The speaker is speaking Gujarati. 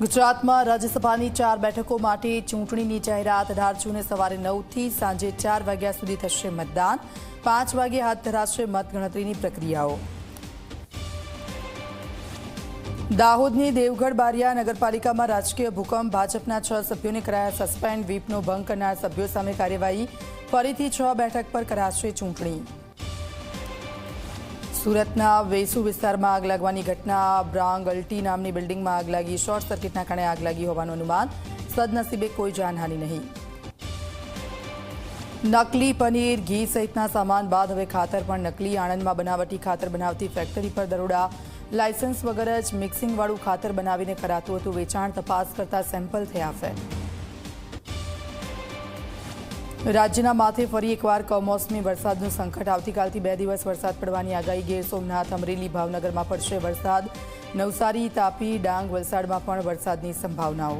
ગુજરાતમાં રાજ્યસભાની 4 બેઠકો માટે ચૂંટણીની જાહેરાત 18 જૂને સવારે 9 થી સાંજે 4 વાગ્યા સુધી થશે મતદાન। 5 વાગે હાથ ધરાશે મતગણતરીની પ્રક્રિયાઓ। દાહોદની દેવગઢ બારિયા નગરપાલિકામાં રાજકીય ભૂકંપ। ભાજપના 6 સભ્યોને કરાયા સસ્પેન્ડ। વ્હીપનો ભંગ કરનાર સભ્યો સામે કાર્યવાહી। ફરીથી 6 બેઠક પર કરાશે ચૂંટણી। સુરતના વેસુ વિસ્તારમાં આગ લાગવાની ઘટના। બ્રાંગ અલ્ટી નામની બિલ્ડિંગમાં આગ લાગી। શોર્ટ સર્કિટના કારણે આગ લાગી હોવાનું અનુમાન। સદનસીબે કોઈ જાનહાનિ નહીં। નકલી પનીર, ઘી સહિતના સામાન બાદ હવે ખાતર પણ નકલી। આણંદમાં બનાવટી ખાતર બનાવતી ફેક્ટરી પર દરોડા। લાયસન્સ વગર જ મિક્સિંગવાળું ખાતર બનાવીને કરાતું હતું વેચાણ। તપાસ કરતા સેમ્પલ થયા ફેલ। રાજ્યના માથે ફરી એકવાર કમોસમી વરસાદનું સંકટ। આવતીકાલથી 2 દિવસ વરસાદ પડવાની આગાહી। ગીર સોમનાથ, અમરેલી, ભાવનગરમાં પડશે વરસાદ। નવસારી, તાપી, ડાંગ, વલસાડમાં પણ વરસાદની સંભાવનાઓ।